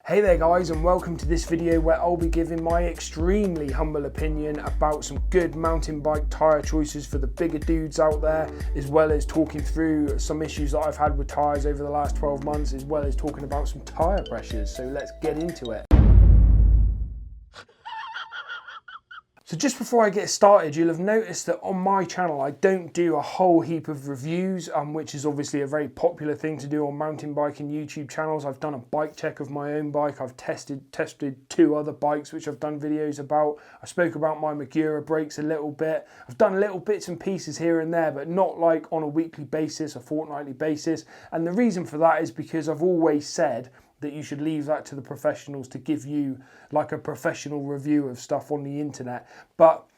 Hey there guys, and welcome to this video where I'll be giving my extremely humble opinion about some good mountain bike tyre choices for the bigger dudes out there, as well as talking through some issues that I've had with tyres over the last 12 months, as well as talking about some tyre pressures. So let's get into it. So just before I get started, you'll have noticed that on my channel I don't do a whole heap of reviews, which is obviously a very popular thing to do on mountain biking YouTube channels. I've done a bike check of my own bike. I've tested two other bikes which I've done videos about. I spoke about my Magura brakes a little bit. I've done little bits and pieces here and there, but not like on a weekly basis, a fortnightly basis. And the reason for that is because I've always said that you should leave that to the professionals to give you like a professional review of stuff on the internet. But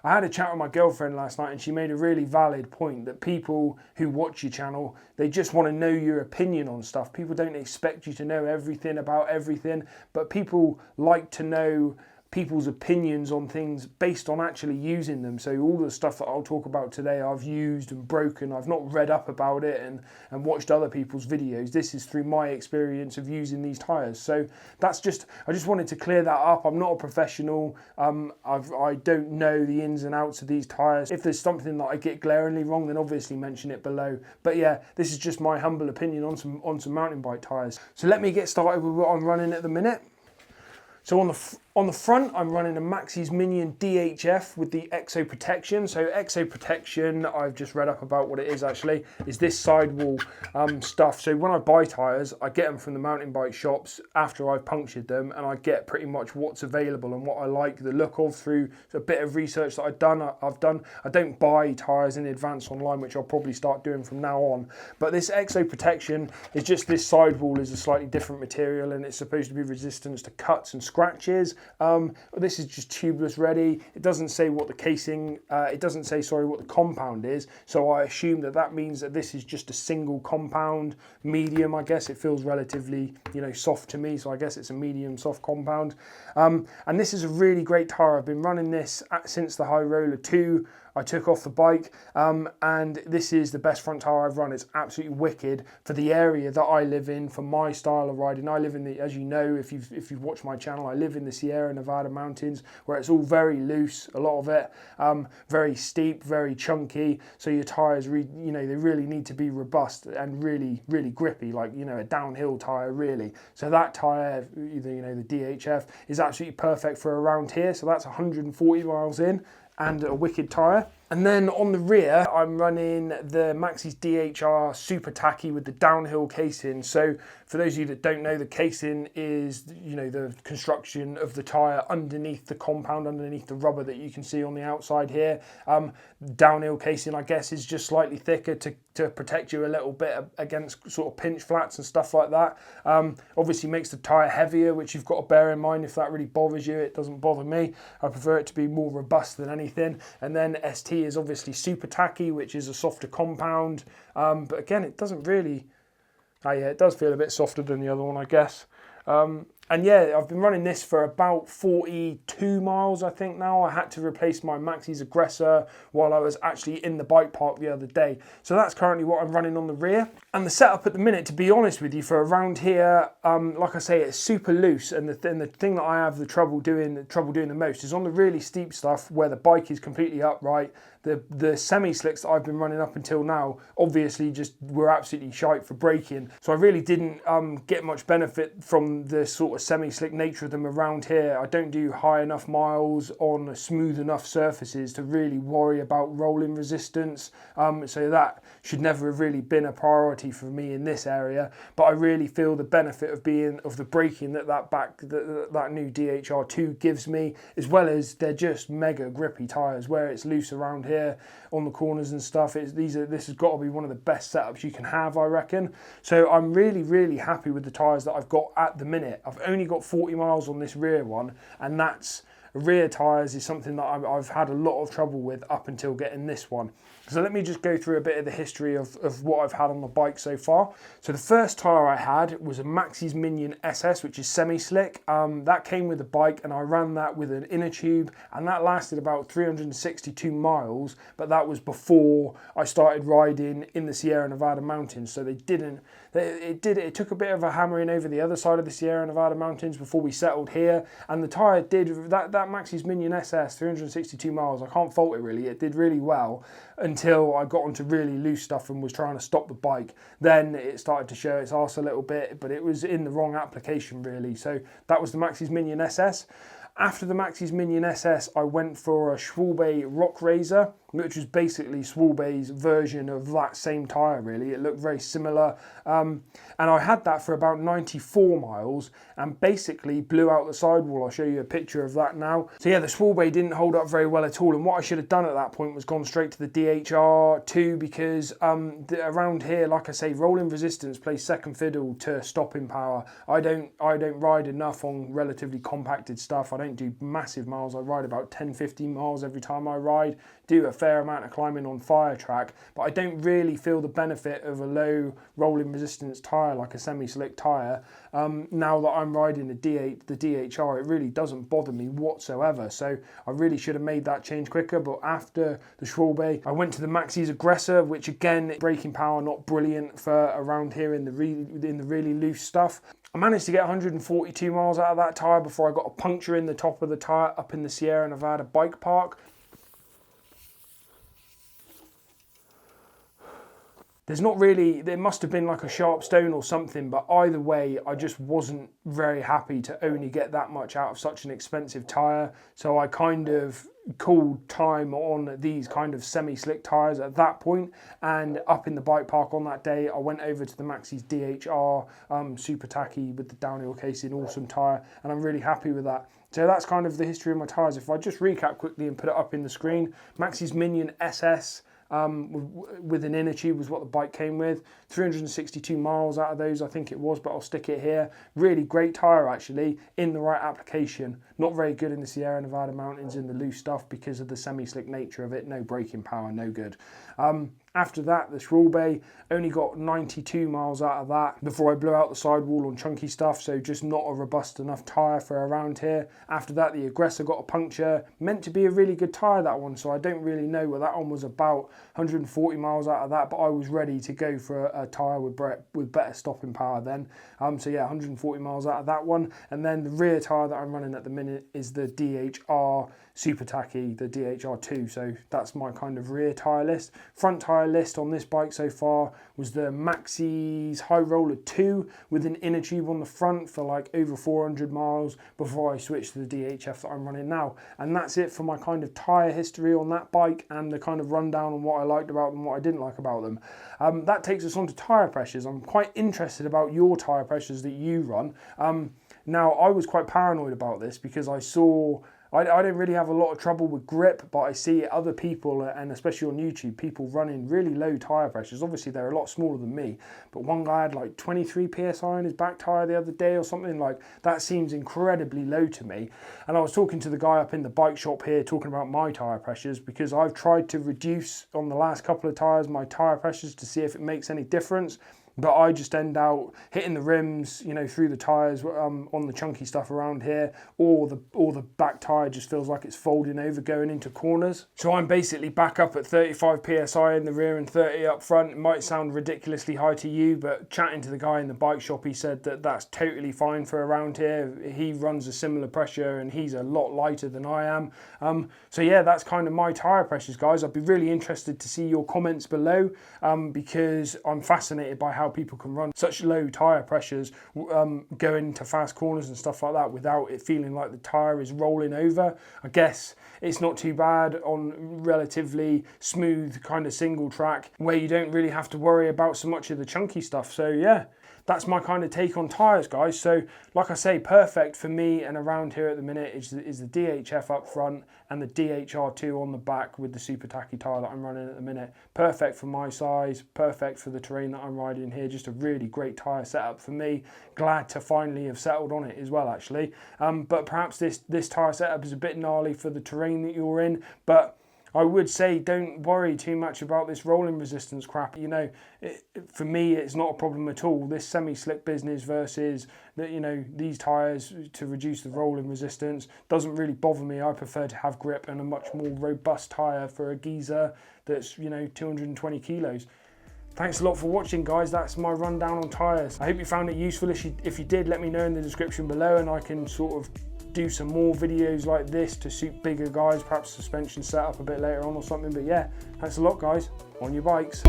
I had a chat with my girlfriend last night and she made a really valid point that people who watch your channel, they just want to know your opinion on stuff. People don't expect you to know everything about everything, but people like to know people's opinions on things based on actually using them. So all the stuff that I'll talk about today I've used and broken. I've not read up about it and watched other people's videos. This is through my experience of using these tyres. So that's just, I just wanted to clear that up. I'm not a professional. I don't know the ins and outs of these tyres. If there's something that I get glaringly wrong, then obviously mention it below. But yeah, this is just my humble opinion on some mountain bike tyres. So let me get started with what I'm running at the minute. So on the front, I'm running a Maxis Minion DHF with the Exo Protection. So Exo Protection, I've just read up about what it is actually, is this sidewall stuff. So when I buy tyres, I get them from the mountain bike shops after I've punctured them, and I get pretty much what's available and what I like the look of through a bit of research that I've done. I don't buy tyres in advance online, which I'll probably start doing from now on. But this Exo Protection is just, this sidewall is a slightly different material and it's supposed to be resistant to cuts and scratches. This is just tubeless ready. It doesn't say what the casing, it doesn't say, sorry, what the compound is. So I assume that that means that this is just a single compound, medium, I guess. It feels relatively, soft to me. So I guess it's a medium soft compound. And this is a really great tyre. I've been running this since the High Roller 2. I took off the bike, and this is the best front tyre I've run. It's absolutely wicked for the area that I live in, for my style of riding. I live in the, as you know, if you've watched my channel, I live in the Sierra Nevada mountains where it's all very loose, a lot of it, very steep, very chunky. So your tyres, they really need to be robust and really, really grippy, like, a downhill tyre really. So that tyre, the DHF, is absolutely perfect for around here. So that's 140 miles in. And a wicked tyre. And then on the rear, I'm running the Maxis DHR Super Tacky with the downhill casing. So for those of you that don't know, the casing is, the construction of the tyre underneath the compound, underneath the rubber that you can see on the outside here. Downhill casing, I guess, is just slightly thicker to protect you a little bit against sort of pinch flats and stuff like that. Obviously makes the tyre heavier, which you've got to bear in mind if that really bothers you. It doesn't bother me. I prefer it to be more robust than anything. And then ST is obviously Super Tacky, which is a softer compound. But again, it doesn't really... Oh yeah, it does feel a bit softer than the other one, I guess. And yeah, I've been running this for about 42 miles, I think now. I had to replace my Maxis Aggression while I was actually in the bike park the other day. So that's currently what I'm running on the rear. And the setup at the minute, to be honest with you, for around here, like I say, it's super loose. And the thing that I have the trouble doing the most is on the really steep stuff where the bike is completely upright. The semi-slicks that I've been running up until now obviously just were absolutely shite for braking. So I really didn't get much benefit from the sort of semi-slick nature of them around here. I don't do high enough miles on smooth enough surfaces to really worry about rolling resistance. So that should never have really been a priority for me in this area. But I really feel the benefit of the braking that new DHR2 gives me, as well as they're just mega grippy tyres where it's loose around here on the corners and stuff. This has got to be one of the best setups you can have, I reckon. So I'm really, really happy with the tyres that I've got at the minute. I've only got 40 miles on this rear one, and that's rear tyres is something that I've had a lot of trouble with up until getting this one. So let me just go through a bit of the history of what I've had on the bike so far. So the first tyre I had was a Maxis Minion SS, which is semi-slick. That came with the bike, and I ran that with an inner tube, and that lasted about 362 miles, but that was before I started riding in the Sierra Nevada mountains. So it took a bit of a hammering over the other side of the Sierra Nevada mountains before we settled here, and the tyre did, that Maxis Minion SS, 362 miles, I can't fault it really, it did really well until I got onto really loose stuff and was trying to stop the bike. Then it started to show its arse a little bit, but it was in the wrong application really. So that was the Maxis Minion SS. After the Maxis Minion SS, I went for a Swaba Rock Razor, which was basically Swaba's version of that same tyre really. It looked very similar. And I had that for about 94 miles and basically blew out the sidewall. I'll show you a picture of that now. So yeah, the Swaba didn't hold up very well at all. And what I should have done at that point was gone straight to the DHR2 because around here, like I say, rolling resistance plays second fiddle to stopping power. I don't ride enough on relatively compacted stuff. I don't do massive miles. I ride about 10-15 miles every time I ride. Do a fair amount of climbing on fire track, but I don't really feel the benefit of a low rolling resistance tyre like a semi-slick tyre. Now that I'm riding the DHR, it really doesn't bother me whatsoever. So I really should have made that change quicker. But after the Swaba, I went to the Maxis Aggression, which again, braking power not brilliant for around here in the really loose stuff. I managed to get 142 miles out of that tyre before I got a puncture in the top of the tyre up in the Sierra Nevada bike park. There's not really, there must have been like a sharp stone or something, but either way, I just wasn't very happy to only get that much out of such an expensive tyre. So I kind of called time on these kind of semi-slick tyres at that point, and up in the bike park on that day, I went over to the Maxis DHR, super tacky with the downhill casing, awesome tyre, and I'm really happy with that. So that's kind of the history of my tyres. If I just recap quickly and put it up in the screen, Maxis Minion SS, with an inner tube was what the bike came with. 362 miles out of those I think it was, but I'll stick it here. Really great tyre actually, in the right application. Not very good in the Sierra Nevada mountains in the loose stuff because of the semi-slick nature of it. No braking power, no good. After that, the Swaba, only got 92 miles out of that before I blew out the sidewall on chunky stuff, so just not a robust enough tyre for around here. After that, the Aggression got a puncture. Meant to be a really good tyre, that one, so I don't really know what that one was about. 140 miles out of that, but I was ready to go for a tyre with better stopping power then. So yeah, 140 miles out of that one. And then the rear tyre that I'm running at the minute is the DHR super tacky, the DHR2, so that's my kind of rear tyre list. Front tyre list on this bike so far was the Maxis High Roller 2 with an inner tube on the front for like over 400 miles before I switched to the DHF that I'm running now. And that's it for my kind of tyre history on that bike and the kind of rundown on what I liked about them, what I didn't like about them. That takes us on to tyre pressures. I'm quite interested about your tyre pressures that you run. Now, I was quite paranoid about this because I saw I don't really have a lot of trouble with grip, but I see other people, and especially on YouTube, people running really low tyre pressures. Obviously, they're a lot smaller than me, but one guy had like 23 PSI on his back tyre the other day or something. Like, that seems incredibly low to me. And I was talking to the guy up in the bike shop here, talking about my tyre pressures, because I've tried to reduce on the last couple of tyres my tyre pressures to see if it makes any difference. But I just end out hitting the rims, you know, through the tyres on the chunky stuff around here, or the back tyre just feels like it's folding over going into corners. So I'm basically back up at 35 PSI in the rear and 30 up front. It might sound ridiculously high to you, but chatting to the guy in the bike shop, he said that that's totally fine for around here. He runs a similar pressure and he's a lot lighter than I am. So yeah, that's kind of my tyre pressures, guys. I'd be really interested to see your comments below because I'm fascinated by how people can run such low tyre pressures going into fast corners and stuff like that without it feeling like the tyre is rolling over. I guess it's not too bad on relatively smooth kind of single track where you don't really have to worry about so much of the chunky stuff. So yeah, that's my kind of take on tyres, guys. So like I say, perfect for me and around here at the minute is the DHF up front and the DHR2 on the back with the super tacky tyre that I'm running at the minute. Perfect for my size, perfect for the terrain that I'm riding here. Just a really great tyre setup for me. Glad to finally have settled on it as well, actually. But perhaps this tyre setup is a bit gnarly for the terrain that you're in, but I would say don't worry too much about this rolling resistance crap. You know, for me, it's not a problem at all. This semi-slick business versus these tyres to reduce the rolling resistance doesn't really bother me. I prefer to have grip and a much more robust tyre for a geezer that's 220 kilos. Thanks a lot for watching, guys. That's my rundown on tyres. I hope you found it useful. If you did, let me know in the description below, and I can sort of do some more videos like this to suit bigger guys, perhaps suspension setup a bit later on or something. But yeah, thanks a lot, guys. On your bikes.